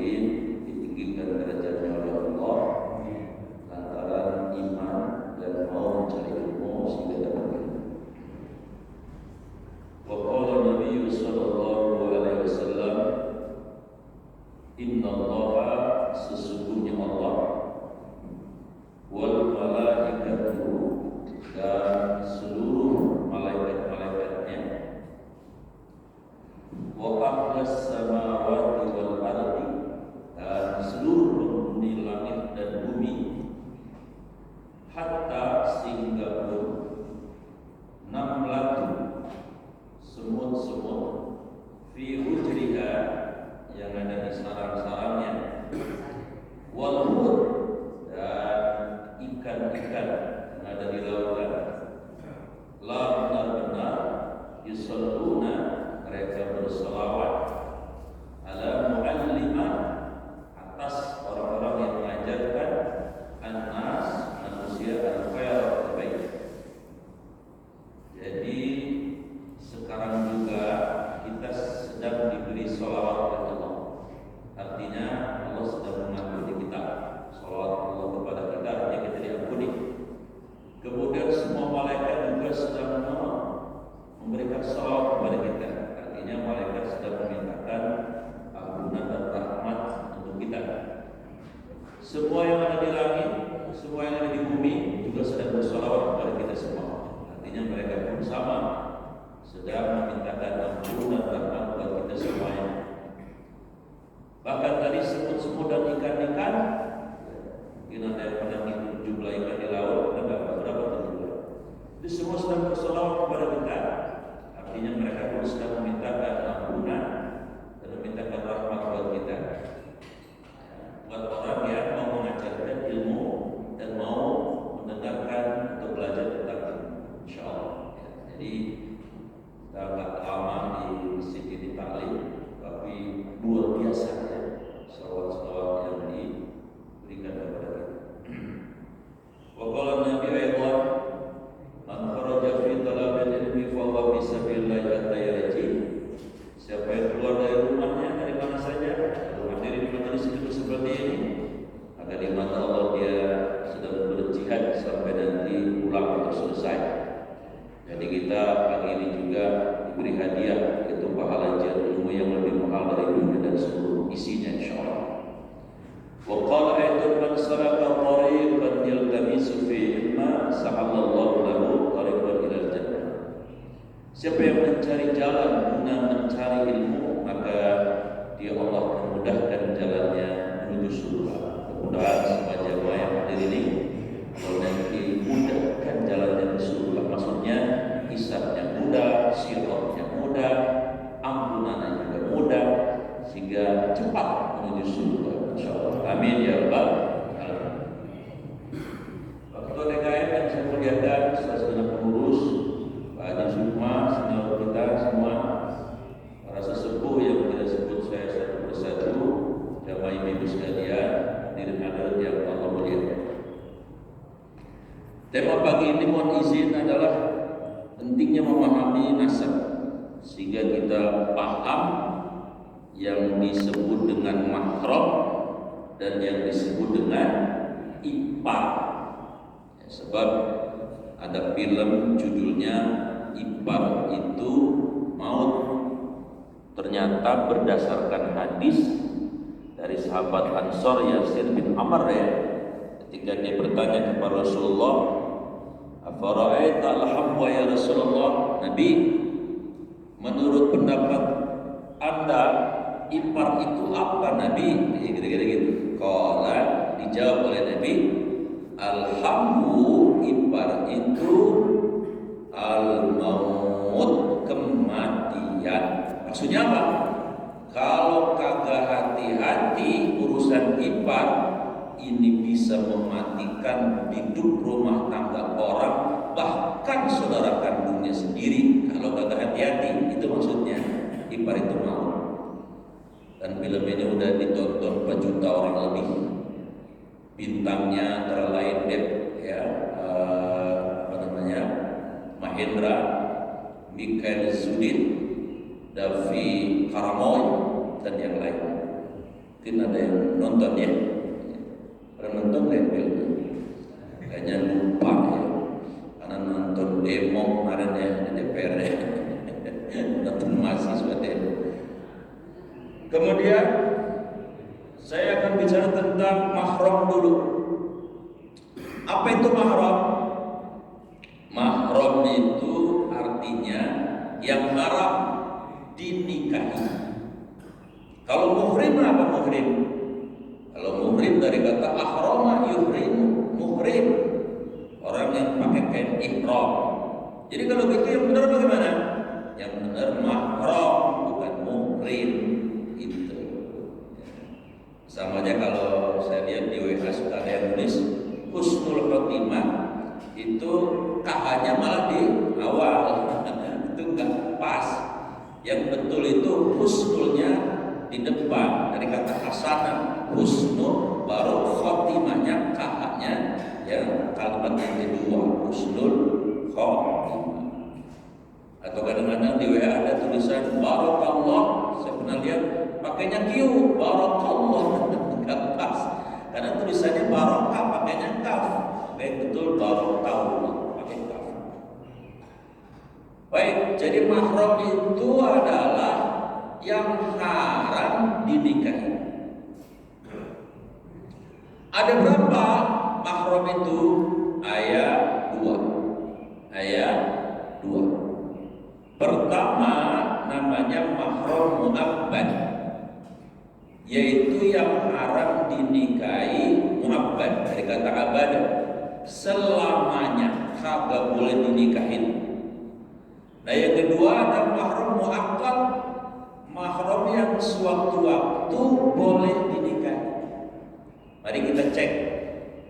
hadirin ditinggikan derajatnya oleh Allah lantaran iman dan mau mencari ilmu sehingga dapat ilmu. Wa qala Nabi sallallahu alaihi wasallam, inna Allaha, sesungguhnya Allah, wal malaikatu, dan seluruh malaikat-malaikatnya, wa ahlas samawati wal ardi, dan seluruh penghuni langit dan bumi, hatta sehingga pun namlatu, semut-semut, fi hujriha, yang ada di sarang-sarangnya, wal hud, dan ikan-ikan yang ada di lautan, la benar-benar yusalluna, mereka berselawat, ala mu'allimah, atas orang-orang yang mengajarkan an-nas, manusia, al-khair terbaik. Jadi sekarang juga kita sedang diberi sholawat oleh Allah. Artinya Allah sedang mengampuni kita. Sholawat Allah kepada kita artinya kita diampuni. Kemudian semua malaikat juga sedang memberikan sholawat kepada kita. Artinya malaikat sedang memintakan ampunan dan rahmat untuk kita. Semua yang ada di langit, semua yang ada di bumi juga sedang bersolawat kepada kita semua. Artinya mereka pun sama, sedang memintakan ampunan dan rahmat kepada kita semuanya. Bahkan tadi semut-semut dan ikan-ikan, mungkin ada yang pernah menghitung jumlah ikan di laut, ada berapa jumlah? Itu semua sedang bersolawat kepada kita. Artinya mereka pun sedang memintakan ampunan dan memintakan rahmat buat kita. Buat orang yang mau mengajarkan ilmu dan mau mendengarkan atau belajar tentang ilmu, insyaallah. Jadi kita agak lama di masjid ini taklim, tapi luar biasa ya salawat-salawat yang diberikan kepada kita. Wa qala Nabi ayat man kharaja fi talabil ilmi fa huwa fi sabilillah hatta yarji. Siapa yang keluar dari rumahnya dari mana saja, rumah diri di majelis itu seperti ini, maka di mata Allah dia sedang berjihad sampai nanti pulang atau selesai. Jadi kita pagi ini juga diberi hadiah, yaitu pahala jihad ilmu yang lebih mahal dari dunia dan seluruh isinya, insyaallah. Wa qala aidan man salaka tariqan yaltamisu fi ilma sahallallahu lahu tariqan ilal jannah. Siapa yang mencari jalan guna mencari ilmu, maka dia Allah akan mudahkan jalannya menuju surga. Mudah-mudahan semua jamaah yang hadir ini kalau nanti mudahkan jalannya ke surga, maksudnya hisabnya mudah, siratnya mudah, ampunannya juga mudah, sehingga cepat menuju surga, insyaallah. Amin ya rabbal alamin. Waktu DKM yang saya muliakan, saudara pengurus, Pak Haji Sukma, senior kita semua, para sesepuh yang tidak sebut saya satu persatu, jamaah ibu sekalian, hadirin hadirat yang Allah muliakan. Tema pagi ini mohon izin adalah pentingnya memahami nasab, sehingga kita paham yang disebut dengan mahram dan yang disebut dengan ipar. Ya, sebab ada film judulnya Ipar Itu Maut. Ternyata berdasarkan hadis dari sahabat Ansor Yasir bin Amr ya, ketika dia bertanya kepada Rasulullah, afara'aita al-hamwa ya Rasulullah, Nabi, menurut pendapat Anda ipar itu apa Nabi? Kira-kira gitu. Qala, dijawab oleh Nabi, alhamu, ipar itu al-maut, kematian. Maksudnya apa? Kalau kagak hati-hati urusan ipar, ini bisa mematikan hidup rumah tangga orang, bahkan saudara kandungnya sendiri kalau kagak hati-hati. Itu maksudnya ipar itu mau. Dan film ini udah ditonton 4 juta orang lebih. Bintangnya antara lain Mahendra, Mikhail Zudin, Davi Karamoy, dan yang lain. Mungkin ada yang nonton ya. Pernah nonton deh film? Kayaknya lupa ya. Karena nonton demo kemarin ya di DPR ya. Nonton mahasiswa demo. Kemudian saya akan bicara tentang mahram dulu. Apa itu mahram? Mahram itu artinya yang haram dinikahi. Kalau muhrim apa muhrim? Kalau muhrim dari kata ahrama yuhrim, muhrim orang yang pakai kain ihram. Jadi kalau gitu yang benar bagaimana? Yang benar mahram bukan muhrim. Itu sama aja kalau saya lihat di WA suka ada yang nulis husnul khotimah, itu KH-nya malah di awal. Itu enggak pas. Yang betul itu husnulnya di depan dari kata hasanah, husnul baru khotimahnya KH-nya yang kalimat yang kedua husnul khotimah. Atau kadang-kadang di WA ada tulisan barakallah, saya pernah lihat pakainya Q, barakallah, enggak pas. Karena tulisannya barokah pakainya kaf. Baik betul barakallah pakai kaf. Baik, jadi mahram itu adalah yang haram dinikahi. Ada berapa mahram itu? Ayat 2. Ayat 2. Pertama namanya mahram mu'abbad, yaitu yang haram dinikahi mu'abbad dari kata abad, selamanya kagak boleh dinikahin. Nah yang kedua ada mahram mu'aqqad, mahram yang sewaktu-waktu boleh dinikahi. Mari kita cek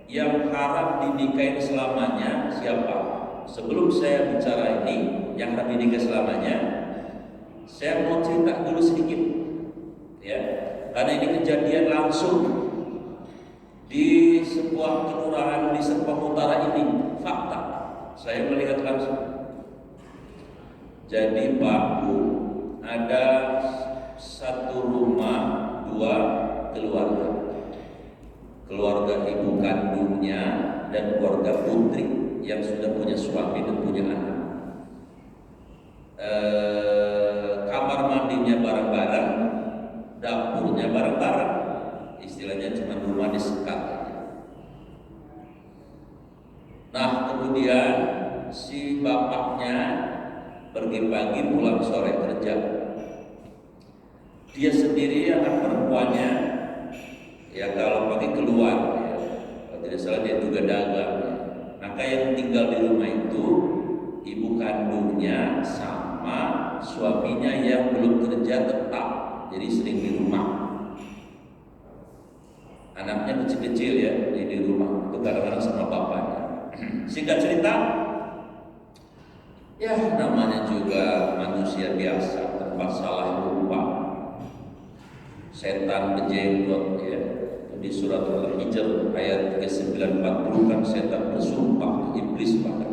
yang haram dinikahi selamanya siapa. Sebelum saya bicara ini yang haram dinikahi selamanya, saya mau cerita dulu sedikit ya, karena ini kejadian langsung di sebuah kelurahan di Serpong Utara ini, fakta saya melihat langsung. Jadi Pak Bu, ada satu rumah dua keluarga, keluarga ibu kandungnya dan keluarga putri yang sudah punya suami dan punya anak. Kamar mandinya bareng-bareng, dapurnya bareng-bareng, istilahnya cuma rumah disekat aja. Nah kemudian si bapaknya pergi pagi pulang sore kerja. Dia sendiri anak perempuannya ya kalau pagi keluar ya, kalau tidak salah dia juga dagang ya. Maka yang tinggal di rumah itu ibu kandungnya sama suaminya yang belum kerja tetap, jadi sering di rumah. Anaknya kecil-kecil ya di rumah, itu kadang-kadang sama bapaknya. Singkat cerita, ya namanya juga manusia biasa, tempat salah lupa, setan berjenggot ya. Di surat Al-Hijr ayat ke-940 kan setan bersumpah iblis pada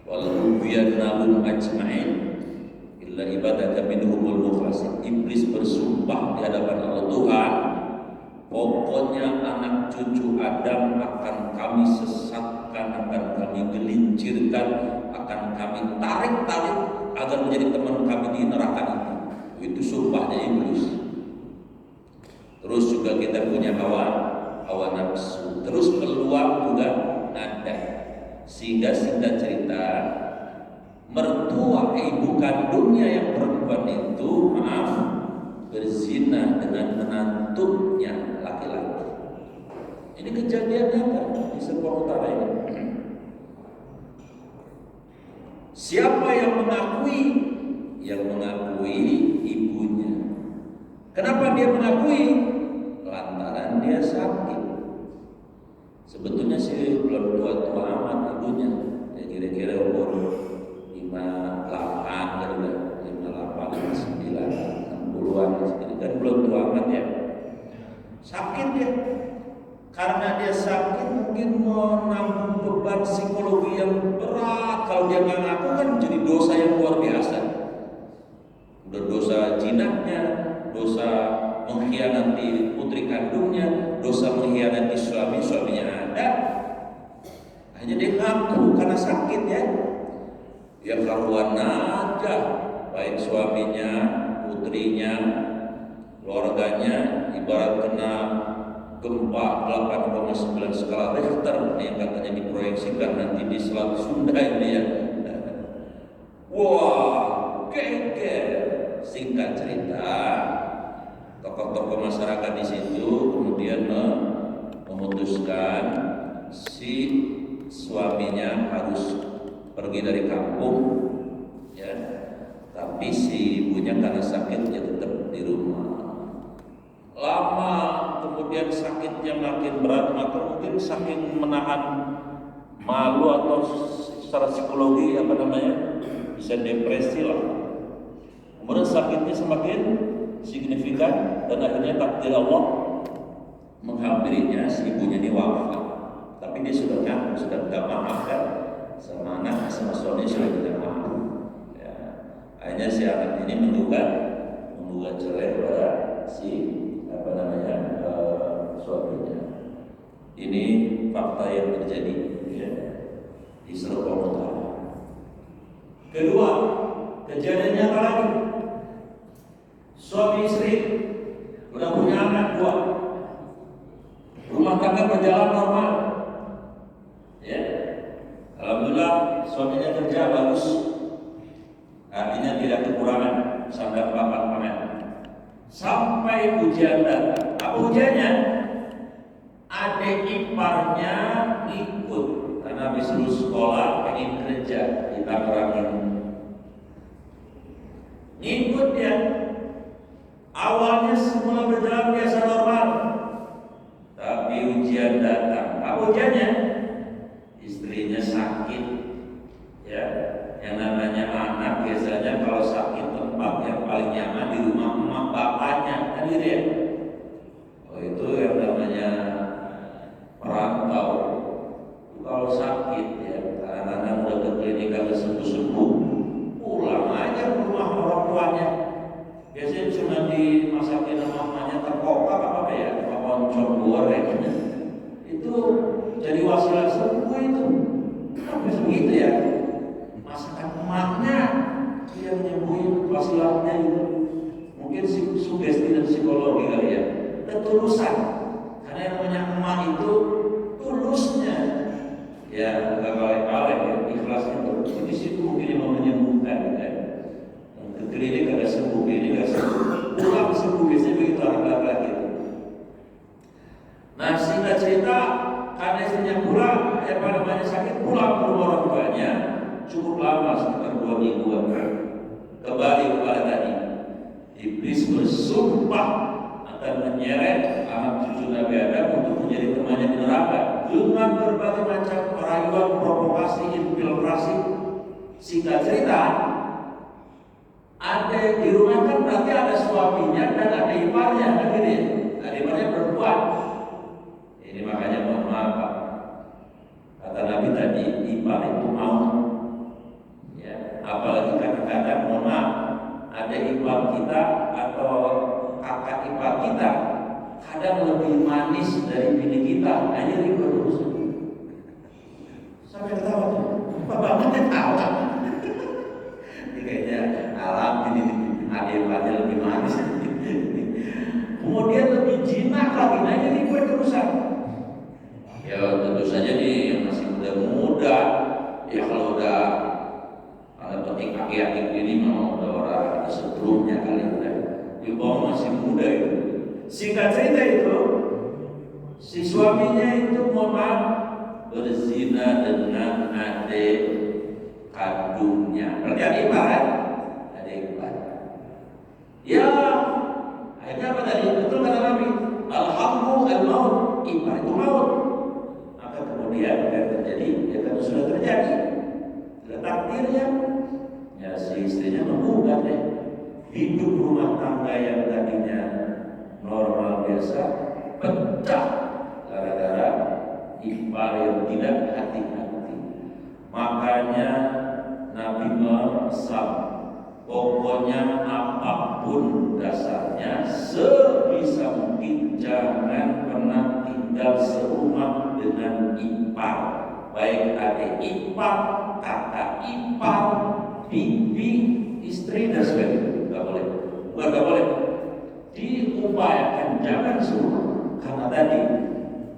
walau biyannahum ajma'in illa ibadaka minhumul mukhlasin. Iblis bersumpah di hadapan Allah, Tuhan, pokoknya anak cucu Adam akan kami sesatkan, akan kami gelincirkan, akan kami tarik-tarik agar menjadi teman kami di neraka itu. Itu sumpahnya iblis. Terus juga kita punya hawa nafsu. Terus peluang juga ada. Sehingga singkat cerita, mertua ibu kandungnya yang perempuan itu berzina dengan menantunya laki-laki. Ini kejadian nyata di Serpong Utara ini. Siapa yang mengakui? Yang mengakui ibunya. Kenapa dia mengakui? Lantaran dia sakit. Sebetulnya sih belum tua-tua amat ibunya, ya kira-kira umur 58 kan udah 58, 59, 60-an segitu kan belum tua amat ya. Sakit dia. Karena dia sakit mungkin menanggung beban psikologi yang berat. Kalau dia nggak ngaku kan jadi dosa yang luar biasa. Udah dosa jinahnya, dosa mengkhianati putri kandungnya, dosa mengkhianati suaminya ada. Hanya dia ngaku karena sakit ya. Ya karuan aja, baik suaminya, putrinya, keluarganya, ibarat kena gempa 8,9 skala Richter yang katanya diproyeksikan nanti di Selat Sunda ini ya. Wah, geger. Singkat cerita, tokoh-tokoh masyarakat di situ kemudian memutuskan si suaminya harus pergi dari kampung, ya. Tapi si ibunya karena sakitnya tetap di rumah. Lama kemudian sakitnya makin berat, maka mungkin saking menahan malu atau secara psikologi bisa depresi lah. Kemudian sakitnya semakin signifikan dan akhirnya takdir Allah menghampirinya, si ibunya ini wafat. Tapi dia sudah minta maaf kan, sama anak sama suami sudah minta maaf. Ya. Akhirnya si anak ini menggugat cerai pada si suaminya. Ini fakta yang terjadi ya, di Serpong Utara. Kedua, kejadiannya apa lagi? Suami istri udah punya anak 2, rumah tangga berjalan normal. Ya, alhamdulillah suaminya kerja bagus, artinya tidak kekurangan sandang papan panen. Sampai ujian datang. Apa ujiannya? Adik iparnya ikut karena habis lulus sekolah pengen kerja di Tangerang ini. Ngikut dia. Awalnya semula berjalan biasa normal, tapi ujian datang. Apa ujiannya? Istrinya sakit. Ya, yang namanya anak biasanya kalau sakit tempat yang paling nyaman di rumah emak bapaknya, hadir ya. Oh itu yang namanya perantau. Kalau sakit ya, kadang-kadang udah ke klinik agak sembuh-sembuh, pulang aja ke rumah orang tuanya. Biasanya cuma dimasakin sama mamanya terkopak apa ya, oncom goreng. Itu jadi wasilah sembuh itu. Tapi begitu ya. Masakan emaknya yang nyembuhin wasilahnya itu. Mungkin sugesti dan psikologi kali ya. Ketulusan. Karena yang namanya emak itu tulusnya. Ya, enggak kaleng-kaleng ya, ikhlasnya terus. Di situ mungkin yang mau menyembuhkan ya. Ke klinik agak sembuh, ini enggak sembuh. Pulang sembuh biasanya begitu anak laki-laki. Nah, singkat cerita, karena istrinya pulang, sakit pulang ke rumah orang tuanya, cukup lama sekitar 2 mingguan. Kembali kepada tadi, iblis bersumpah akan menyeret anak cucu Nabi Adam untuk menjadi temannya di neraka dengan berbagai macam perayuan, provokasi, infiltrasi. Singkat cerita, ada di rumah kan berarti ada suaminya dan ada iparnya, kan gitu ya? Ada iparnya perempuan. Ini makanya mohon maaf, Pak. Kata Nabi tadi, ipar itu mau. Ya, apalagi kadang-kadang mohon maaf, ada ipar kita atau kakak ipar kita kadang lebih manis dari bini kita, hanya ribet terus. Sampai ketawa tuh, apa banget ketawa? Ini kayaknya alam ini adik-adiknya lebih manis. Kemudian lebih jinak lagi, hanya ribet terusan. Ya tentu saja nih yang masih muda-muda, ya kalau udah penting aki-aki ini mau udah orang setrumnya kali udah. Di bawah masih muda itu. Singkat cerita itu, si suaminya itu mohon berzina dengan adik kandungnya. Berarti adik ipar kan? Adik ipar. Ya, akhirnya apa tadi? Betul kata Nabi. Alhamdulillah al-maut, ipar itu maut. Maka kemudian yang terjadi, ya kan sudah terjadi. Sudah takdirnya. Ya si istrinya menggugat deh. Hidup rumah tangga yang tadinya normal biasa pecah gara-gara ipar yang tidak hati-hati. Makanya Nabi memesan Pokoknya apapun dasarnya, sebisa mungkin jangan pernah tinggal serumah dengan ipar, baik adik ipar, kakak ipar, bibi, istri dan sebagainya. Gak boleh, bukan gak boleh, diupayakan jangan serumah.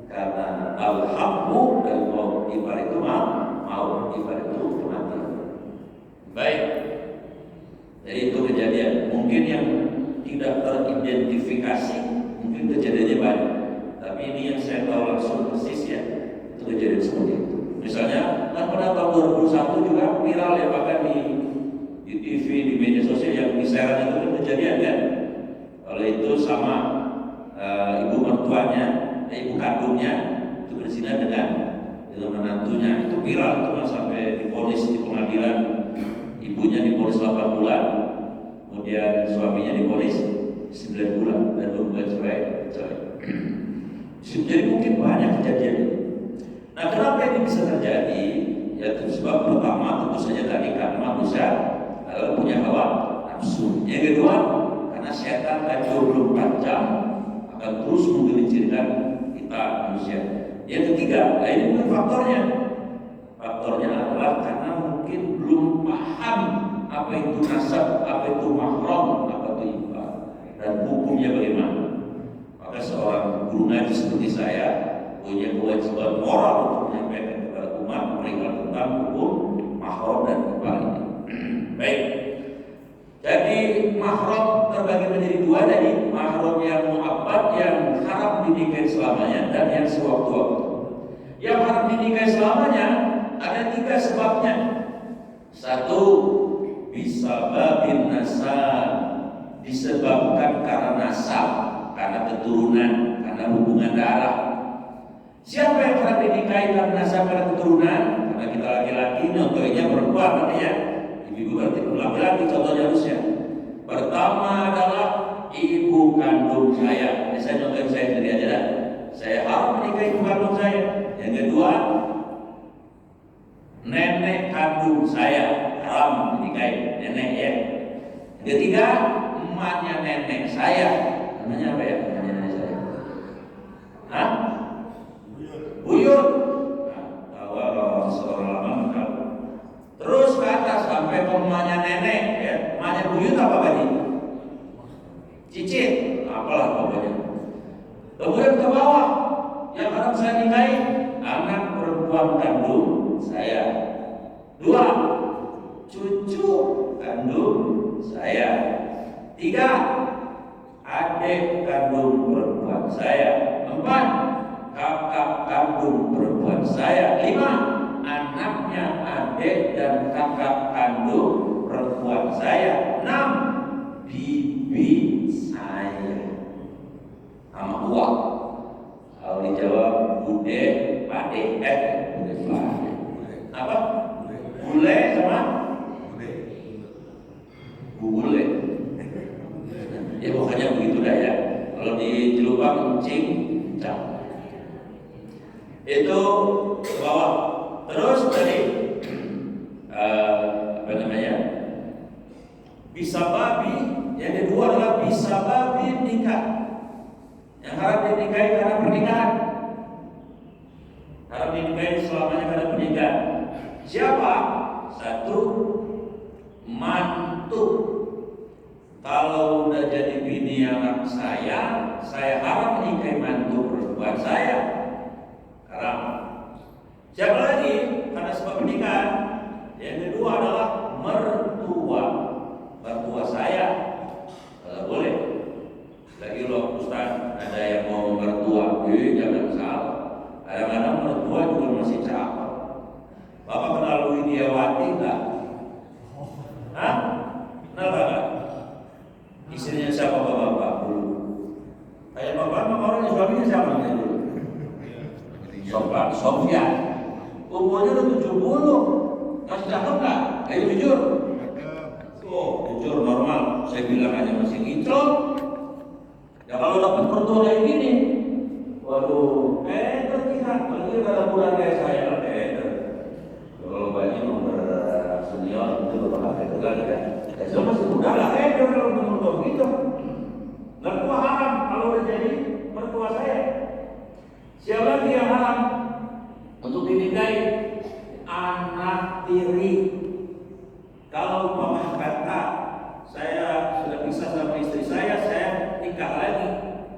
Karena al-habbu dari mau ipar itu mau ipar itu kematian. Baik. Jadi itu kejadian, mungkin yang tidak teridentifikasi, mungkin kejadiannya banyak. Tapi ini yang saya tahu langsung persis ya, itu kejadian seperti itu. Misalnya, kan pada tahun 2001 juga viral ya, bahkan di TV, di media sosial yang di Serang itu kan kejadian kan. Kalau itu sama ibu mertuanya, ibu kandungnya itu berzina dengan menantunya, itu viral itu sampai diponis di pengadilan. Ibunya diponis 8 bulan, kemudian suaminya diponis 9 bulan dan berhubungan cerai. Jadi mungkin banyak kejadian ini. Nah, kenapa ini bisa terjadi? Ya, itu sebab pertama tentu saja tadi karena manusia adalah punya hawa nafsu. Yang kedua, karena setan 24 jam akan terus menggelincirkan kita manusia. Yang ketiga, nah ini bukan faktornya. Faktornya adalah karena mungkin belum paham apa itu nasab, apa itu mahram, apa itu ipar, dan hukumnya bagaimana. Maka seorang guru ngaji seperti saya punya kewajiban moral untuk menyampaikan kepada umat mereka tentang hukum mahram dan ipar ini. Baik. Jadi mahram terbagi menjadi dua, tadi mahram yang mu'abbad, yang haram dinikahi selamanya, dan yang sewaktu-waktu. Yang haram dinikahi selamanya ada 3 sebabnya. 1, bisababin nasab, disebabkan karena nasab, karena keturunan, karena hubungan darah. Siapa yang haram dinikahi karena nasab, karena keturunan? Karena kita laki-laki, contohnya perempuan namanya. Ibu berarti laki-laki, contohnya harusnya. Pertama adalah ibu kandung saya. Saya contohin saya sendiri aja dah. Saya haram menikahi ibu kandung saya. Yang kedua, nenek kandung saya haram menikahi, nenek ya. Yang ketiga, emaknya nenek saya. Namanya apa ya? Emaknya nenek saya. Hah? Buyut. Nah, kalau seorang lama tahu. Terus ke atas sampai ke emaknya nenek ya. Emaknya buyut apa tadi? Cicit, apalah pokoknya. Kemudian ke bawah, yang harus saya nikahi anak perempuan kandung saya. 2, cucu kandung saya. 3, adik kandung perempuan saya. 4, kakak kandung perempuan saya. 5, anaknya adik dan kakak kandung perempuan saya. 6, bibi saya. Nama uang. Kalau dijawab bude, pade, bude pade. Apa? Bule sama? Bule. Ya pokoknya begitu dah ya. Kalau di Jelubang encing, encang. Itu ke bawah. Terus tadi apa namanya? Bisa babi. Yang kedua adalah bisa babi nikah. Yang harap dinikahi karena pernikahan, harap dinikahi selamanya karena pernikahan. Siapa? 1, mantu. Kalau udah jadi bini anak saya harap menikahi mantu perempuan saya. Haram. Siapa lagi? Karena sebab pernikahan. Yang kedua adalah mertua. Mertua saya. Kalau boleh. Lagi loh Ustaz, ada yang mau mertua, jangan salah. Kadang-kadang mertua juga masih cakep. Bapak kenal Widiawati enggak? Hah? Kenal enggak? Istrinya siapa bapak dulu? Kayak bapak orangnya suaminya siapa namanya dulu? Sofyan. Umurnya udah 70. Masih cakep enggak? Ayo jujur. Oh, jujur normal. Saya bilang aja masih kinclong. Ya kalau dapat mertua kayak gini, waduh, kita lagi dalam bulan kayak saya lah, kalau banyak nomor senior itu bapak kan, saya masih jadi mertua saya. Siapa lagi yang haram untuk dinikahi? Anak tiri. Kalau umpama kata saya sudah pisah sama istri saya nikah lagi,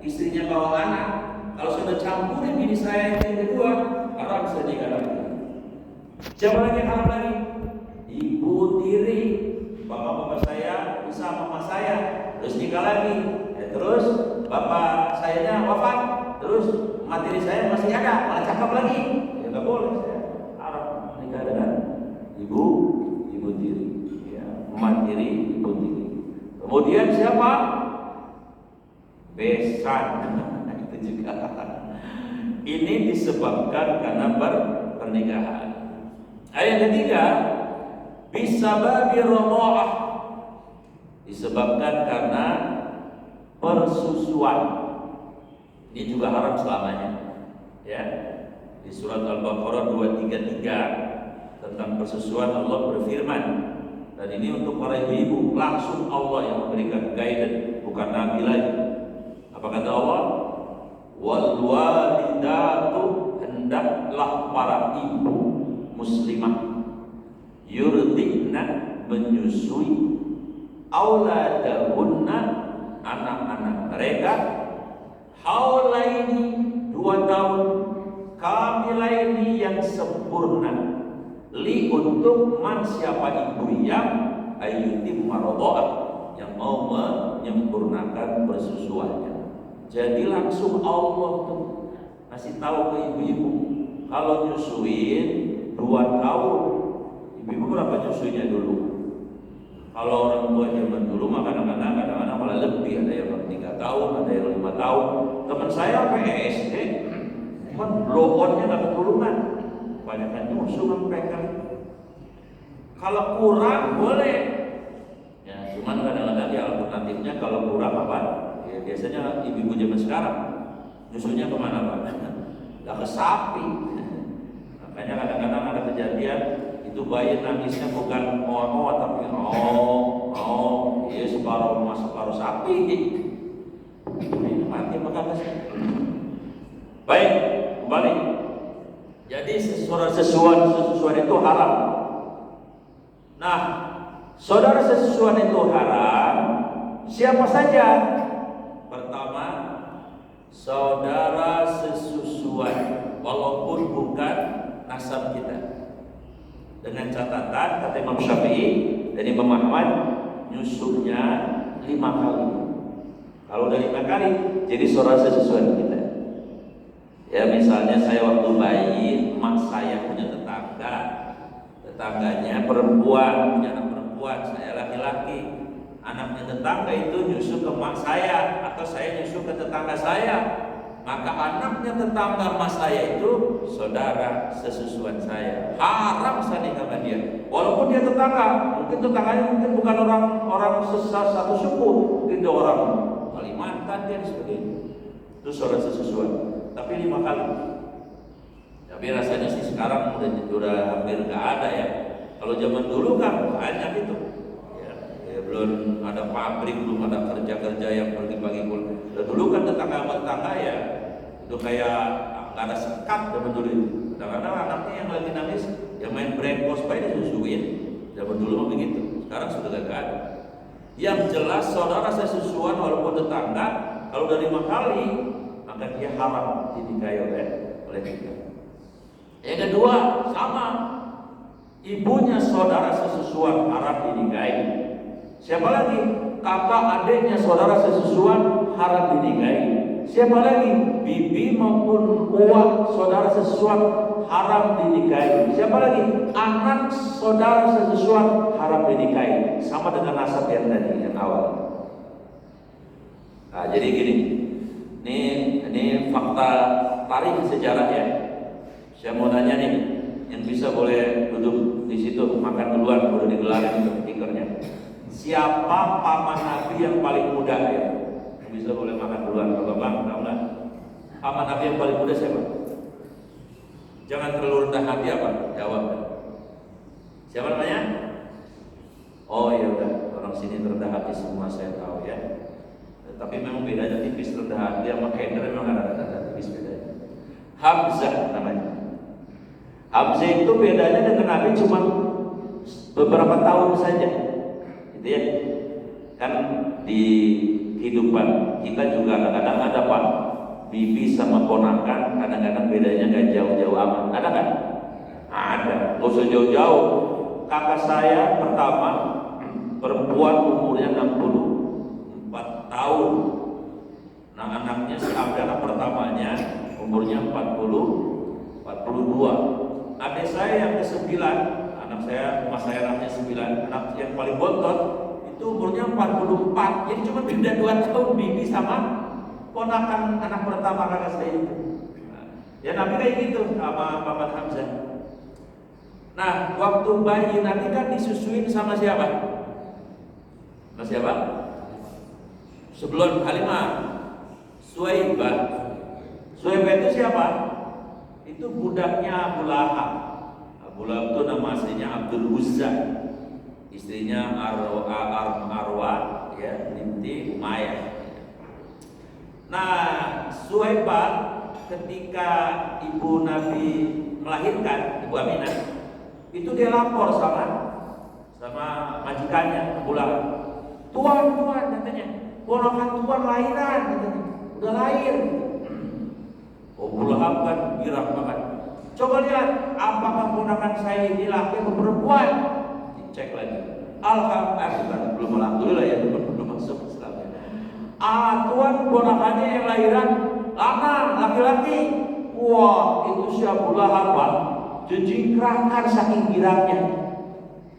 istrinya bawa anak. Kalau sudah campurin bini saya yang kedua, haram saya nikah lagi. Siapa lagi yang haram lagi? Ibu tiri. Bapak saya pisah sama mama saya, terus nikah lagi. Terus bapak sayanya wafat, terus materi saya masih ada, malah cakap lagi. Ya nggak boleh, saya haram nikah dengan ibu tiri. Materi ibu tiri. Kemudian siapa? Besan. Itu juga. Ini disebabkan karena pernikahan. Ayat ketiga, bisababi radha'ah, disebabkan karena persusuan. Ini juga haram selamanya. Ya. Di surat Al-Baqarah 233 tentang persusuan Allah berfirman. Dan ini untuk para ibu-ibu, langsung Allah yang memberikan guidance, bukan Nabi lagi. Apa kata Allah? Wal walidatu, hendaklah para ibu muslimah yurdina, menyusui auladahunna, anak-anak mereka, haulaini, 2 tahun, kamilaini, yang sempurna, li, untuk man, siapa ibu yang ayyutim maradha'ah, yang mau menyempurnakan persusuannya. Jadi langsung Allah tuh kasih tahu ke ibu-ibu, kalau nyusuin 2 tahun, ibu-ibu berapa nyusuinnya dulu? Kalau orang tua zaman dulu mah kadang-kadang malah lebih, ada yang 3 tahun, ada yang 5 tahun. Teman saya PSD, kan blow-on-nya nggak keturunan. Kebanyakan nyusu kan mereka. Kalau kurang boleh, ya cuman kadang-kadang ya alternatifnya kalau kurang apa? Ya biasanya ibu-ibu zaman sekarang nyusunya kemana Pak? Nggak ke sapi. Makanya kadang-kadang ada kejadian itu bayi nangisnya bukan oh tapi iya separuh sapi. Ini mati maka baik, kembali. Jadi sesuatu itu haram. Nah, saudara sesuatu itu haram. Siapa saja? Pertama, saudara sesusuan, walaupun bukan nasab kita. Dengan catatan kata Imam Syafi'i dan Imam Ahmad, nyusunya 5 kali. Kalau udah 5 kali, jadi saudara sesusuan kita. Ya misalnya saya waktu bayi, emak saya punya tetangganya perempuan, punya anak perempuan, saya laki-laki. Anaknya tetangga itu nyusu ke emak saya, atau saya nyusu ke tetangga saya. Maka anaknya tetangga emak saya itu saudara sesusuan saya. Haram saya nikah sama dia. Walaupun dia tetangga, mungkin tetangganya bukan orang satu suku, mungkin dia orang Kalimantan dan sebagainya. Itu saudara sesusuan. Tapi 5 kali. Tapi rasanya sih sekarang udah hampir nggak ada ya. Kalau zaman dulu kan banyak itu. Ya, belum ada pabrik, belum ada kerja-kerja yang pagi-pagi pun. Dulu kan tetangga ya itu kayak nggak ada sekat zaman dulu itu. Kadang-kadang anaknya yang lagi nangis, yang main brengkos bayi disusuin. Zaman dulu mah begitu. Sekarang sudah nggak ada. Yang jelas saudara sesusuan walaupun tetangga, kalau udah 5 kali maka dia haram dinikahi oleh kita. Yang kedua, sama, ibunya saudara sesusuan haram dinikahi. Siapa lagi? Kakak adiknya saudara sesusuan haram dinikahi. Siapa lagi? Bibi maupun uak saudara sesusuan haram dinikahi. Siapa lagi? Anak saudara sesusuan haram dinikahi. Sama dengan nasab yang tadi yang awal. Nah, jadi gini. Ini fakta tarik sejarah ya. Saya mau nanya nih, yang bisa boleh duduk di situ, makan duluan, udah digelarin stikernya. Siapa paman Nabi yang paling muda ya? Yang bisa boleh makan duluan, kalau bang, tahu nggak? Paman Nabi yang paling muda siapa? Jangan terlalu rendah hati apa? Jawab. Siapa namanya? Oh ya udah, orang sini rendah hati semua saya tahu ya. Tapi memang bedanya tipis, rendah hati sama Haidar memang ada tipis bedanya. Hamzah namanya. Hamzah itu bedanya dengan Nabi cuma beberapa tahun saja, gitu ya. Kan di kehidupan kita juga kadang-kadang ada Pak, bibi sama ponakan kadang-kadang bedanya gak jauh-jauh amat, ada kan? Ada, gak usah jauh-jauh. Kakak saya pertama perempuan umurnya 64 tahun. Nah anaknya si anak pertamanya umurnya 42. Adik saya yang ke-9, anak saya, mas saya anaknya 9, anak yang paling bontot itu umurnya 44. Jadi cuma beda 2 tahun bibi sama ponakan anak pertama kakak saya itu. Nah, ya Nabi kayak gitu sama Paman Hamzah. Nah, waktu bayi Nabi kan disusuin sama siapa? Sama siapa? Sebelum Halimah, Suwaibah. Suwaibah itu siapa? Itu budaknya Abu Lahab. Abu Lahab itu nama aslinya Abdul Uzza, istrinya Arwa, ya, binti Umayyah. Nah, Suwaibah ketika ibu Nabi melahirkan, ibu Aminah, itu dia lapor sama majikannya Abu Lahab. Tuan katanya, ponakan tuan lahiran katanya, udah lahir. Abu Lahab kan girang banget. Coba lihat, apakah ponakan saya ini laki atau perempuan? Dicek lagi. Alhamdulillah, belum alhamdulillah ya, belum masuk Islam. Tuan ponakannya yang lahiran laki-laki. Wah, itu si Abu Lahab jejingkrakan saking girangnya.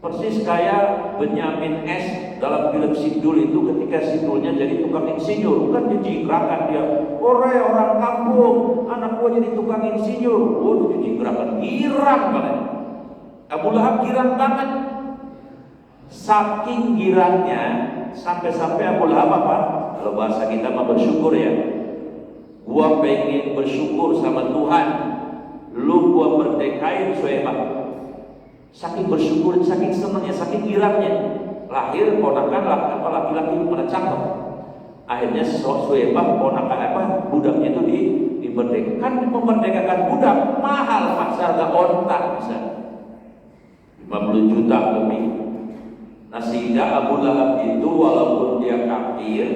Persis kayak Benyamin S dalam film Sidul itu ketika Sidulnya jadi tukang insinyur, kan jejingkrakan dia. Orang kampung, anak gua jadi tukang insinyur. Oh, jejingkrakan, girang banget. Abu Lahab girang banget. Saking girangnya sampai-sampai Abu Lahab apa? Kalau bahasa kita mah bersyukur ya. Gua pengen bersyukur sama Tuhan, lu gua merdekain Suwaibah. Saking bersyukur, saking senangnya, saking girangnya, lahir ponakan laki-laki mana cakep. Akhirnya Suwaibah ponakan budaknya itu dimerdekakan. Memerdekakan budak mahal, Pak, harga ontak bisa 50 juta lebih. Nah sehingga Abu Lahab itu walaupun dia kafir,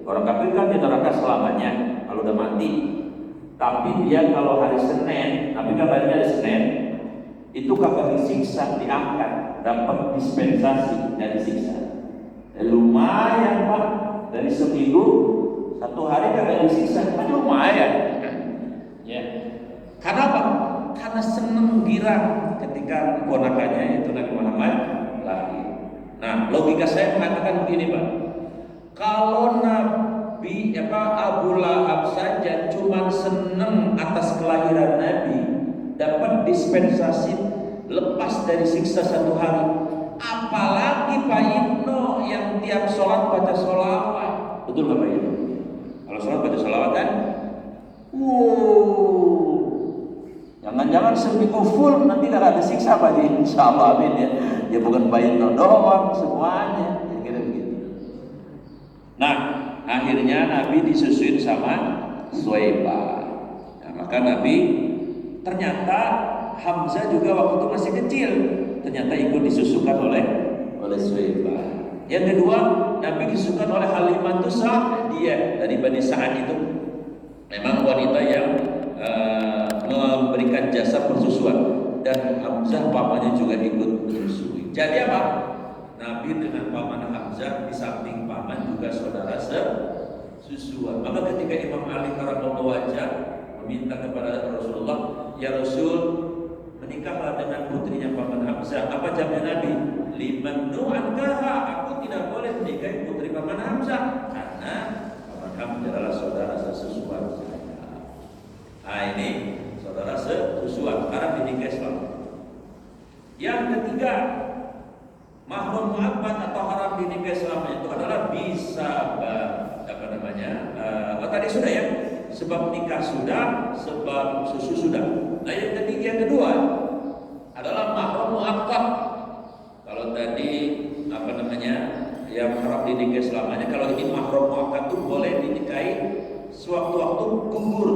orang kafir kan di neraka selamanya kalau udah mati. Tapi dia kalau hari Senin, tapi kabarnya hari Senin itu kagak disiksa, diangkat, dapat dispensasi dari siksa. Lumayan Pak, dari seminggu 1 hari kagak disiksa, kan lumayan. Ya. Karena apa? Karena seneng girang ketika ponakannya itu Nabi Muhammad lahir. Nah, logika saya mengatakan begini Pak, kalau Nabi Abu Lahab saja cuma seneng atas kelahiran Nabi, dapat dispensasi lepas dari siksa 1 hari, apalagi Pak Ibnu yang tiap sholat baca sholawat. Betul nggak Pak Ibnu? Kalau sholat baca sholawat kan, jangan-jangan seminggu full nanti nggak ada siksa Pak, insya Allah, amin ya. Ya bukan Pak Ibnu doang, semuanya, ya kira begitu. Nah, akhirnya Nabi disusuin sama Suwaibah. Nah, maka Nabi ternyata Hamzah juga waktu itu masih kecil, ternyata ikut disusukan oleh Suwaibah. Yang kedua, Nabi disusukan oleh Halimah Sa'diyah dari Bani Sa'ad itu. Memang wanita yang memberikan jasa persusuan, dan Hamzah pamannya juga ikut menyusui. Jadi apa? Nabi dengan paman Hamzah di samping paman juga saudara sesusuan. Maka ketika Imam Ali karramallahu wajhah meminta kepada Rasulullah, ya Rasul, menikahlah dengan putrinya paman Hamzah. Apa jawabnya Nabi? Liman nu'ankaha, aku tidak boleh menikahi putri paman Hamzah karena paman Hamzah adalah saudara sesusuan saya. Nah ini saudara sesusuan, karena dinikah Islam. Yang ketiga, mahrum mu'abbad atau haram dinikah Islam itu adalah bisa tadi sudah ya, sebab nikah sudah, sebab susu sudah. Nah yang kedua adalah mahrum mu'abbad. Kalau tadi yang haram dinikahi selamanya. Kalau ini mahram muakkad tuh boleh dinikahi sewaktu-waktu gugur,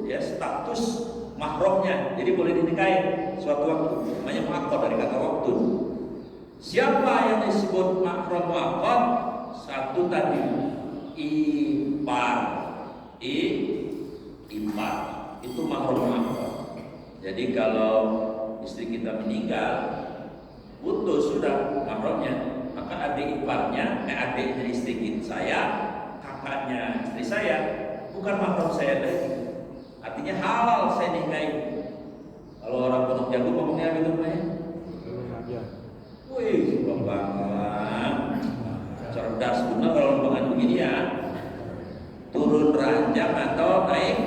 ya status mahramnya, jadi boleh dinikahi suatu waktu. Namanya muakkad dari kata waktu. Siapa yang disebut mahram muakkad? Satu tadi ipar, ipar itu mahram muakkad. Jadi kalau istri kita meninggal, putus sudah mahramnya, maka adik iparnya, adiknya istri saya, kakaknya istri saya, bukan mahram saya lagi. Artinya halal saya nikahi. Kalau orang Pondok Jago ngomongnya gitu namanya. Wih, banget, cerdas benar kalau ngomongin begini ya. Turun ranjang atau naik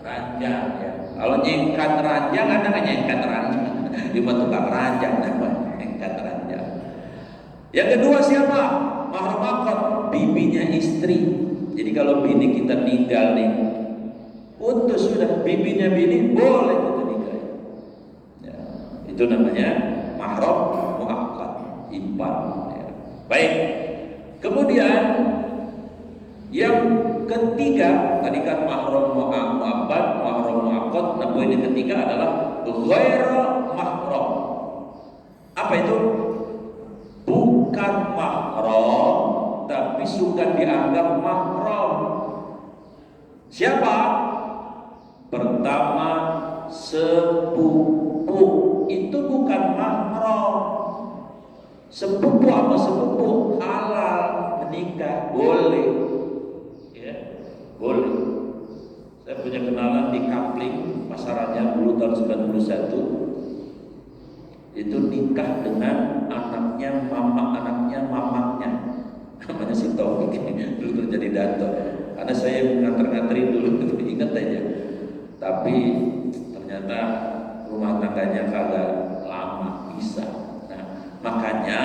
ranjang ya. Kalau nyengkat ranjang ada nggak nyengkat ranjang? Di tukang ranjang namanya nyengkat ranjang. Yang kedua siapa? Mahram muakkad, bibinya istri. Jadi kalau bini kita tinggal nih, putus sudah, bibinya bini boleh kita nikahi. Ya, itu namanya mahram muakkad, ipar. Ya. Baik. Kemudian yang ketiga, tadi kan mahram muakkad, mahram muakkad. Nah, poin yang ketiga adalah ghairu mahram. Apa itu? Bukan mahram, tapi suka dianggap mahram. Siapa? Pertama, sepupu. Itu bukan mahram. Sepupu apa sepupu halal menikah, boleh. Ya, boleh. Saya punya kenalan di Kapling, pasarannya dulu tahun 91. Itu nikah dengan anaknya mamanya, namanya si Taufik. Dulu terjadi dato, karena saya nganter-nganterin dulu, ingat aja. Tapi ternyata rumah tangganya kagak lama bisa. Nah, makanya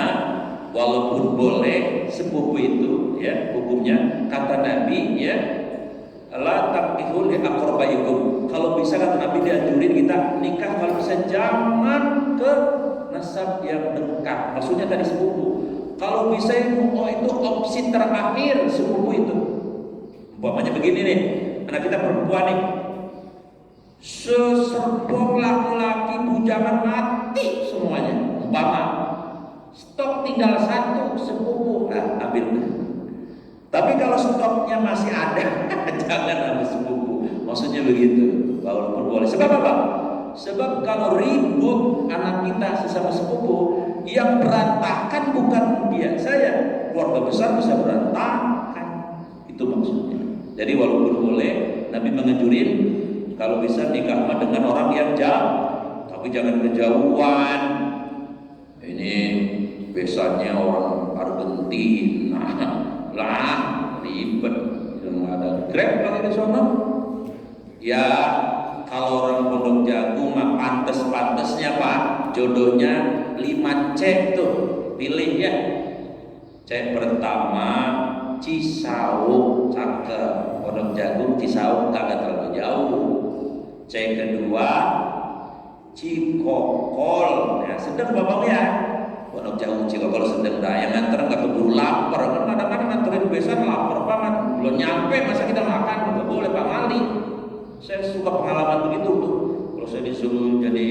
walaupun boleh sepupu itu, ya hukumnya kata Nabi, ya la taqihul li aqrabaikum. Kalau bisa kata Nabi dianjurin kita nikah kalau bisa jangan ke nasab yang dekat. Maksudnya tadi sepupu. Kalau bisa itu opsi terakhir sepupu itu. Umpamanya begini nih, anak kita perempuan nih, seserbong laki-laki bujangan mati semuanya. Umpama stok tinggal satu sepupu, nah ambil. Tapi kalau stoknya masih ada, jangan ambil sepupu. Maksudnya begitu. Walaupun boleh. Sebab apa? Sebab kalau ribut anak kita sesama sepupu, yang berantakan bukan dia saya, keluarga besar bisa berantakan. Itu maksudnya. Jadi walaupun boleh, Nabi menganjurin kalau bisa nikah dengan orang yang jauh, tapi jangan kejauhan. Ini biasanya orang Argentina, lah ribet, cuma ada Grab lagi di sana. Ya kalau orang Pondok Jagung mah pantes-pantesnya Pak, jodohnya 5 C tuh, pilih ya. C pertama Cisauk, cakep. Pondok Jagung Cisauk kagak terlalu jauh. C kedua Cikokol, ya sedang babang ya. Pondok Jagung Cikokol sedang dah. Yang nganter nggak keburu lapar, kan kadang-kadang nganterin besan lapar banget. Belum nyampe masa kita makan, nggak boleh Pak Mali. Saya suka pengalaman begitu tuh. Kalau saya disuruh jadi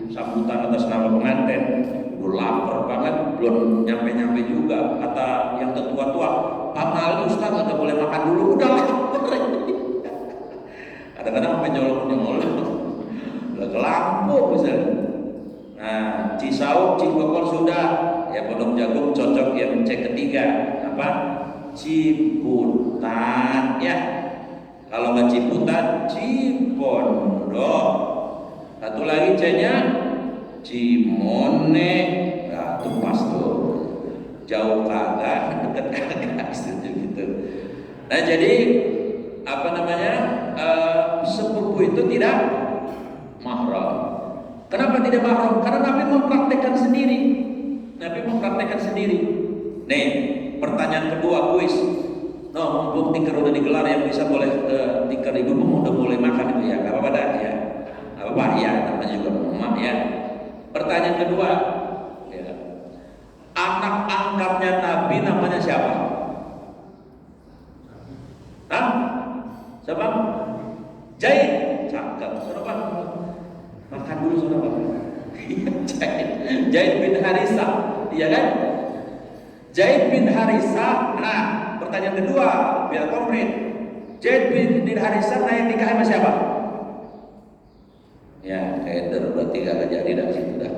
sambutan atas nama pengantin, udah lapar banget, belum nyampe-nyampe juga. Kata yang tua-tua, Pak Mali Ustaz nggak boleh makan dulu, udah lapar. Kadang-kadang sampai nyolong-nyolong, udah ke lampu misalnya. Nah, Cisauk, Cikokol sudah, ya Pondok Jagung cocok yang C ketiga, apa? Ciputat, ya. Kalau nggak Ciputat, Cipondok. Satu lagi C-nya Cimone. Nah, itu pas tuh. Jauh kagak, deket kagak, gitu. Nah, jadi apa namanya? Sepupu itu tidak mahram. Kenapa tidak mahram? Karena Nabi mempraktekkan sendiri. Nabi mempraktekkan sendiri. Nih, pertanyaan kedua kuis. No, mumpung tikar udah digelar, yang bisa boleh tikar ibu udah boleh makan itu ya, nggak apa-apa dah ya, nggak apa-apa ya, namanya juga emak ya. Pertanyaan kedua, ya. Anak angkatnya Nabi namanya siapa? Siapa? Zaid, cakep. Siapa? Makan dulu siapa? Zaid bin Harisah, iya kan? Zaid bin Harisah. Nah, pertanyaan kedua, biar konkret. Zaid bin Harisah naik nikah sama siapa? Ya, keder berarti gak jadi dari situ dah.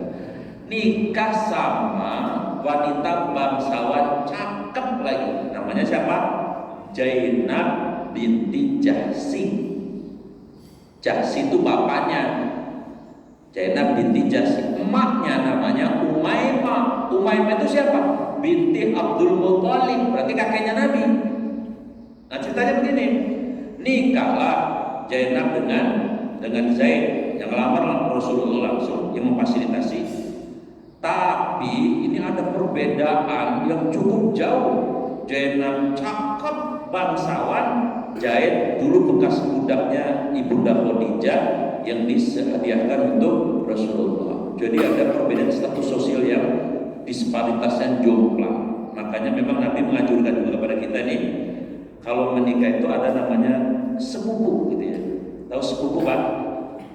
Nikah sama wanita bangsawan cakep lagi. Namanya siapa? Zainab binti Jahsi. Jahsi itu bapaknya. Zainab binti Jahsi. Emaknya namanya Umaymah. Umaymah itu siapa? Binti Abdul Muthalib. Berarti kakeknya Nabi. Nah, ceritanya begini. Nikahlah Zainab dengan Zaid yang ngelamar Rasulullah langsung, yang memfasilitasi. Tapi ini ada perbedaan yang cukup jauh. Zainab cakep bangsawan, Zaid dulu bekas budaknya Ibunda Khadijah yang disediakan untuk Rasulullah. Jadi ada perbedaan status sosial yang disparitasnya jomplang. Makanya memang Nabi menganjurkan juga kepada kita nih, kalau menikah itu ada namanya sepupu gitu ya. Tahu sepupu Pak?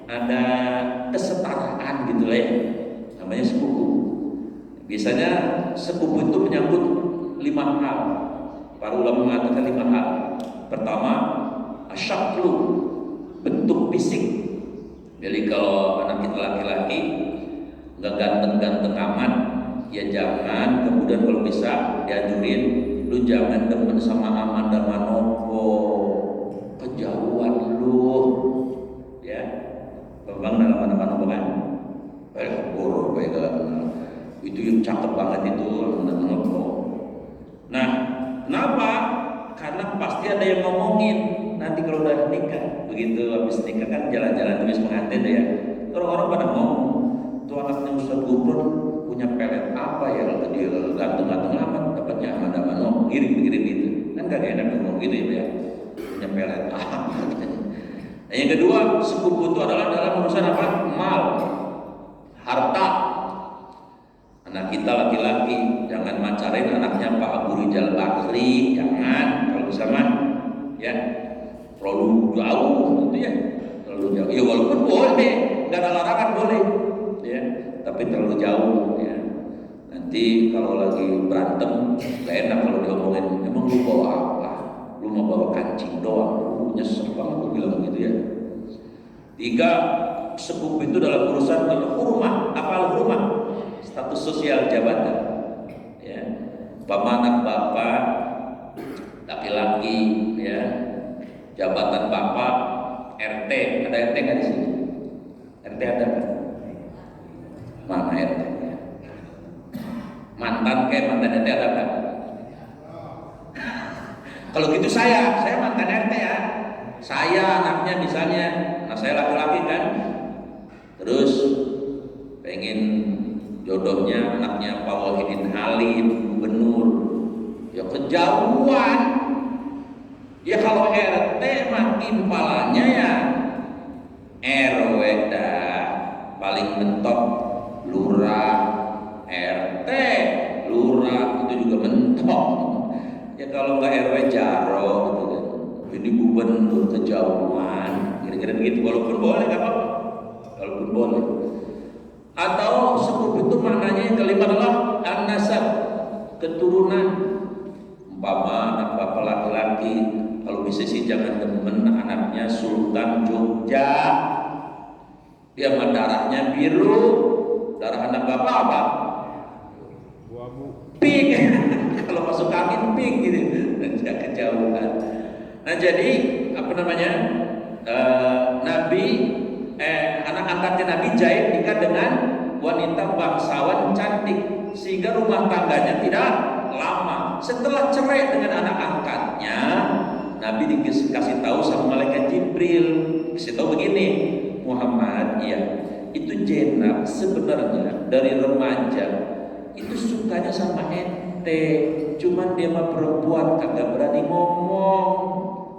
Ada kesetaraan gitu lah ya, namanya sepupu. Biasanya sepupu itu menyangkut 5 hal. Para ulama mengatakan 5 hal. Pertama, asyaklu, bentuk fisik. Jadi kalau anak kita laki-laki nggak ganteng-ganteng amat, ya jangan. Kemudian kalau bisa dianjurin, lu jangan demen sama Amanda Manopo, kejauhan lu, ya. Bang dalam mana-mana bukan? Buruk baik itu yang cakep banget itu Manopo. Nah, kenapa? Karena pasti ada yang ngomongin nanti kalau udah nikah. Begitu habis nikah kan jalan-jalan tulis pengantin ya. Orang-orang pada ngomong, tuh anaknya Ustaz Gubron punya pelet apa ya? Kalau dia ganteng-ganteng amat dapatnya Amanda Manopo, giring-giring gitu. Kan gak enak ngomong gitu ya, punya pelet apa? Nah, yang kedua, sepupu itu adalah dalam urusan apa? Mal, harta. Anak kita laki-laki jangan macarin anaknya Pak Abu Rizal Bakri, jangan. Kalau bisa mah, ya terlalu jauh gitu ya, terlalu jauh. Ya walaupun boleh, nggak ada larangan boleh, ya. Tapi terlalu jauh, ya. Nanti kalau lagi berantem, gak enak kalau diomongin. Emang lu bawa apa? Lu mau bawa kancing doang? Nyesek banget gue bilang gitu ya. 3, sepupu itu dalam urusan al-hurmah. Apa al-hurmah? Status sosial jabatan, ya. Anak bapak laki-laki, ya, jabatan bapak RT. Ada RT nggak di sini? RT ada kan? Mana RT? Ya. Mantan RT ada kan? Kalau gitu saya mantan RT ya. Saya anaknya misalnya, anak saya laki-laki kan, terus pengen jodohnya anaknya Pak Wahidin Halim, gubernur, ya kejauhan. Ya kalau RT mah impalanya ya RW dah, paling mentok lurah, RT, lurah itu juga mentok. Ya kalau nggak RW Jaro gitu kan. Ini gubernur kejauhan, kira-kira begitu. Walaupun boleh nggak apa-apa, walaupun boleh. Atau sepupu itu maknanya yang kelima adalah an-nasab, keturunan. Umpama anak bapak laki-laki, kalau bisa sih jangan demen anaknya Sultan Jogja, dia mah darahnya biru. Darah anak bapak apa? Pink. Kalau masuk angin pink gitu, kejauhan. Nah jadi apa namanya, anak angkatnya Nabi Zaid nikah dengan wanita bangsawan cantik, sehingga rumah tangganya tidak lama. Setelah cerai dengan anak angkatnya, Nabi dikasih tahu sama malaikat Jibril, kasih tahu begini, Muhammad, ya itu Zainab sebenarnya dari remaja itu sukanya sama ente, cuman dia mah perempuan kagak berani ngomong.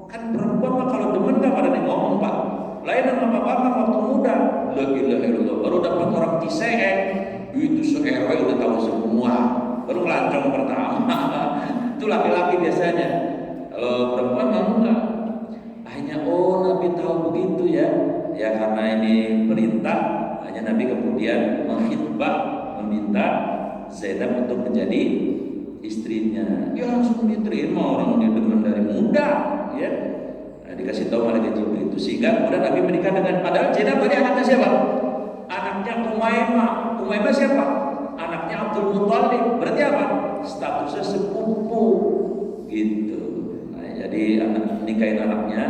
Kan perempuan mah kalau demen gak berani ngomong Pak. Lain sama bapak waktu muda, la ilaha illallah, baru dapat orang Ciseeng, itu se-RW udah tahu semua, baru lancong pertama. Itu laki-laki biasanya. Kalau perempuan mau enggak, akhirnya kemudian menghitbah, meminta Zainab untuk menjadi istrinya. Ya langsung diterima, orang dia demen dari muda, ya. Nah, dikasih tahu malaikat Jibril itu, sehingga kemudian Nabi menikah dengan, padahal Zainab tadi anaknya siapa? Anaknya Umaymah. Umaymah siapa? Anaknya Abdul Muthalib. Berarti apa? Statusnya sepupu, gitu. Nah, jadi anak nikahin anaknya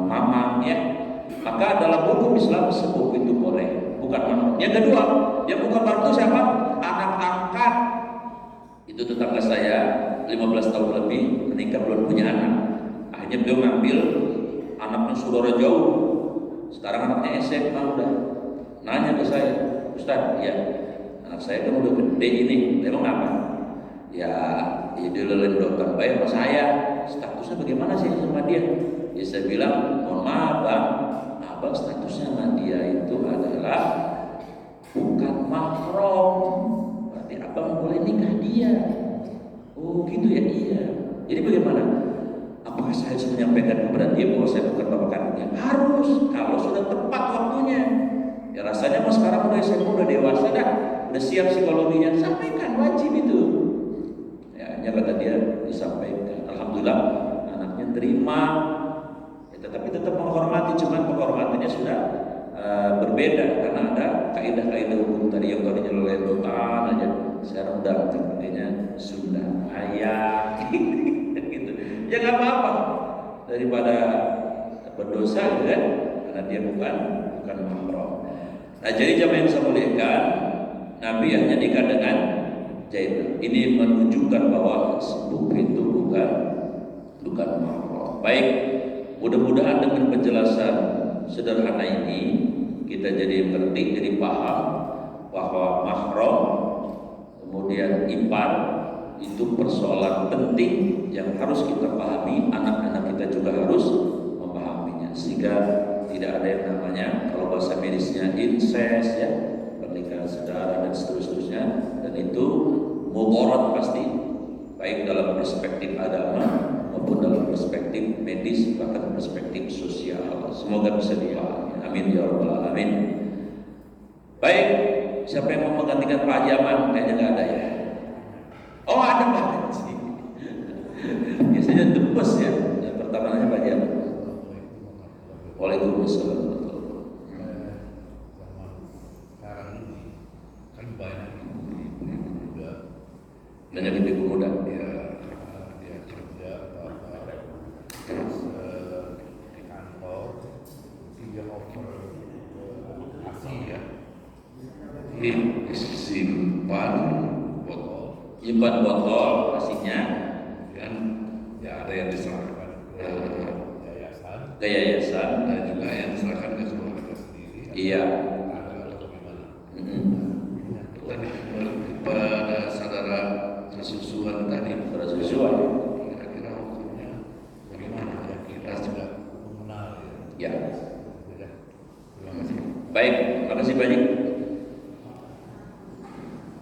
mamang, ya. Maka dalam hukum Islam sepupu itu boleh, bukan mahram. Yang kedua, yang bukan mahram itu siapa? Anak angkat. Itu tetangga saya 15 tahun lebih menikah belum punya anak. Akhirnya beliau ngambil anaknya saudara jauh. Sekarang anaknya SMA udah. Nanya ke saya, Ustaz, ya anak saya kan udah gede ini, emang apa? Ya dilelendokkan baik sama saya. Statusnya bagaimana sih sama dia? Ya saya bilang, mohon maaf bang, abang statusnya sama dia itu adalah bukan mahram. Berarti abang boleh nikah dia. Oh gitu ya, iya. Jadi bagaimana? Apakah saya harus menyampaikan kepada dia bahwa saya bukan bapak kandungnya? Harus, kalau sudah tepat waktunya. Ya rasanya mas sekarang udah SMA, udah dewasa dah, udah siap psikologinya, sampaikan, wajib itu. Ya hanya kata dia disampaikan. Alhamdulillah anaknya terima. Ya, tetapi tetap menghormati, cuman penghormatannya sudah berbeda karena ada kaidah-kaidah hukum tadi yang tadinya lelendotan aja, sekarang udah pakainya Sunda, ayah, gitu. Ya nggak apa-apa daripada berdosa, gitu kan? Karena dia bukan mahram. Nah, jadi jamaah yang saya muliakan, Nabi hanya nikah dengan Zainab. Ini menunjukkan bahwa sepupu itu bukan mahram. Baik, mudah-mudahan dengan penjelasan sederhana ini kita jadi mengerti, jadi paham bahwa mahram kemudian ipar itu persoalan penting yang harus kita pahami. Anak-anak kita juga harus memahaminya, sehingga tidak ada yang namanya, kalau bahasa medisnya, incest, ya, pernikahan saudara dan seterusnya. Dan itu mudarat pasti, baik dalam perspektif agama maupun dalam perspektif medis, bahkan perspektif sosial. Semoga bisa dipahami. Amin ya rabbal alamin. Baik, siapa yang mau menggantikan Pak Jaman? Kayaknya nggak ada ya. Oh ada Pak Haji. Biasanya debes ya. Yang pertama nanya Pak Jaman. Waalaikumsalam. Sekarang ini kan banyak muda, banyak ibu muda. dia kerja terus di kantor dia offer kasih ya, Simpan botol, botol pastinya kan ya ada yang diserahkan ke ke yayasan. ada juga yang diserahkan ke keluarga sendiri. Iya. Ada atau gimana? Tadi Pada saudara sesusuan tadi, bersesuai. kira-kira hukumnya bagaimana ya? Kita juga mengenal ya. Ya. Terima kasih. Baik, terima kasih banyak.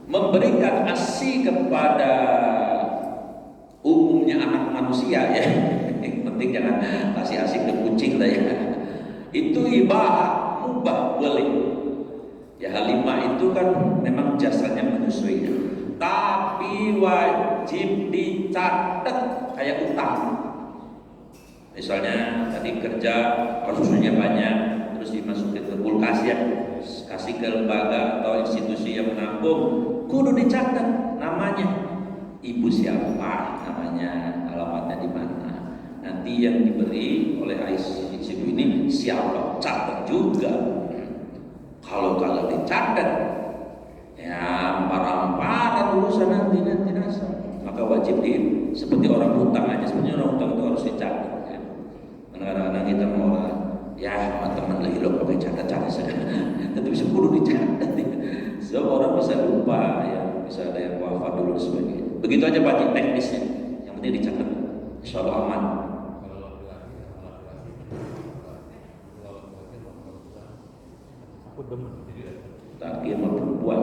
Memberikan ASI kepada umumnya anak manusia ya. Yang penting jangan kasih ASI ke kucing lah ya. Itu ibadah mubah boleh. Ya halimah itu kan memang jasanya menyusui, tapi wajib dicatat kayak utang. Misalnya tadi kerja susunya banyak, terus dimasukin ke kulkas ya, kasih ke lembaga atau institusi yang menampung, kudu dicatat namanya, ibu siapa namanya, alamatnya di mana. Nanti yang diberi oleh ibu ini siapa, catat juga. Kalau kagak dicatat, ya ampar-amparan urusan nanti nasab. Maka wajib seperti orang hutang aja, sebenarnya orang hutang itu harus dicatat. Ya. Kadang-kadang kita mau ya sama teman lagi lo pakai catat saja, tapi sepuluh dicatat. Sebab orang bisa lupa, ya bisa ada yang wafat dulu dan sebagainya. Begitu aja Pak teknisnya, yang penting dicatat. Insya Allah aman. Laki sama perempuan.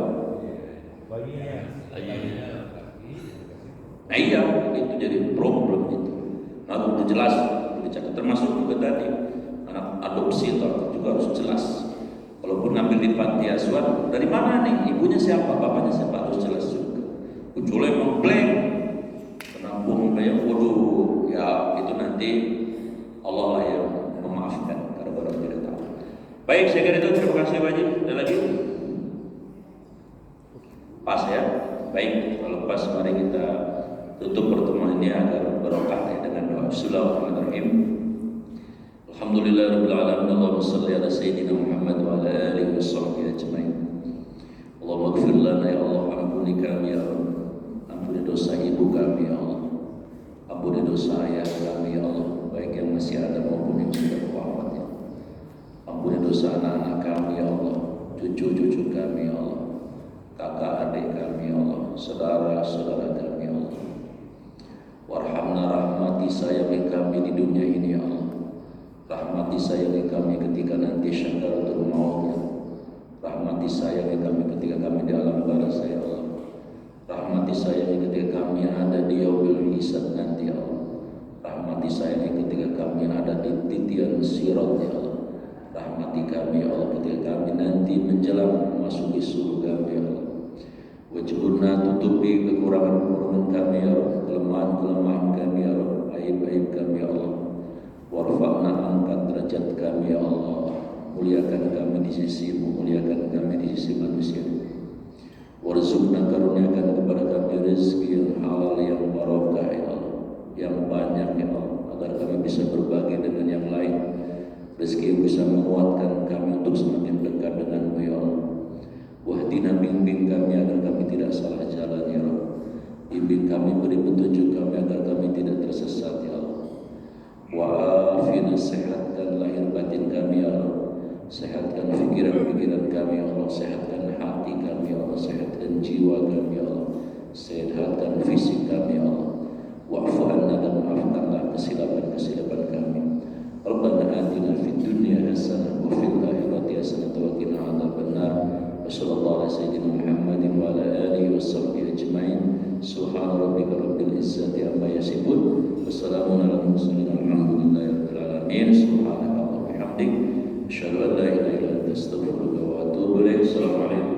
Nah iya, itu jadi problem itu. Nah itu jelas dicatat, termasuk juga tadi anak adopsi itu juga harus jelas Walaupun ngambil di panti asuhan, dari mana nih? Ibunya siapa? Bapaknya siapa? Harus jelas juga. Kecuali mengklaim penampung bayar, waduh, ya itu nanti Allah lah yang memaafkan karena orang tidak tahu. Baik, saya kira itu. Terima kasih Pak Haji. Ada lagi? Pas ya? Baik, kalau pas mari kita tutup pertemuan ini agar barokah ya, dengan doa. Bismillahirrahmanirrahim. Alhamdulillahirabbil alamin. Allahumma shalli ala sayyidina Muhammad wa ala alihi washabbihi ajmain. Allahumma ighfir lana ya Allah, ampuni kami ya Allah. Ampuni dosa ibu kami ya Allah. Ampuni dosa ayah kami ya Allah, baik yang masih ada maupun yang sudah wafat ya. Ampuni dosa anak-anak kami ya Allah, cucu-cucu kami ya Allah, kakak adik kami ya Allah, saudara-saudara kami ya Allah. Warhamna, rahmati sayangi kami di dunia ini ya Allah. Rahmati sayangi kami ketika nanti syakaratul mautnya. Rahmati sayangi kami ketika kami di alam barzah ya Allah. Rahmati sayangi ketika kami ada di yaumil hisab nanti ya Allah. Rahmati sayangi ketika kami ada di titian sirat ya Allah. Rahmati kami ya Allah ketika kami nanti menjelang memasuki surga ya Allah. Wajibna, tutupi kekurangan-kekurangan kami ya Allah, kelemahan-kelemahan kami ya Allah, aib-aib kami ya Allah. Warfa'na, angkat derajat kami ya Allah, muliakan kami di sisimu, muliakan kami di sisi manusia. Warzuqna, karuniakan kepada kami rezeki yang halal, yang barokah ya Allah, yang banyak ya Allah, agar kami bisa berbagi dengan yang lain. Rezeki yang bisa menguatkan kami untuk semakin dekat denganmu ya Allah. Wahdina, bimbing kami agar kami tidak salah jalan ya Allah. Bimbing kami, beri petunjuk kami agar kami tidak tersesat ya Allah. Wa'afina, sehatkan lahir batin kami ya Allah. Sehatkan pikiran-pikiran kami ya Allah. Sehatkan hati kami ya Allah. Sehatkan jiwa kami ya Allah. Sehatkan fisik kami ya Allah. Wa'fu anna, dan maafkanlah kesilapan-kesilapan kami. Rabbana atina fid dunya hasanah wa fil akhirati hasanah wa qina adzabannar. Wassallallahu ala sayyidina Muhammadin wa ala alihi washabbihi ajmain. Subhana rabbika rabbil izzati amma yasifun. Wassalamun ala mursalin. Alhamdulillahi rabbil alamin. Subhanaka wa bihamdik, asyhadu an la ilaha illa anta, astaghfiruka wa atubu ilaik. Assalamualaikum.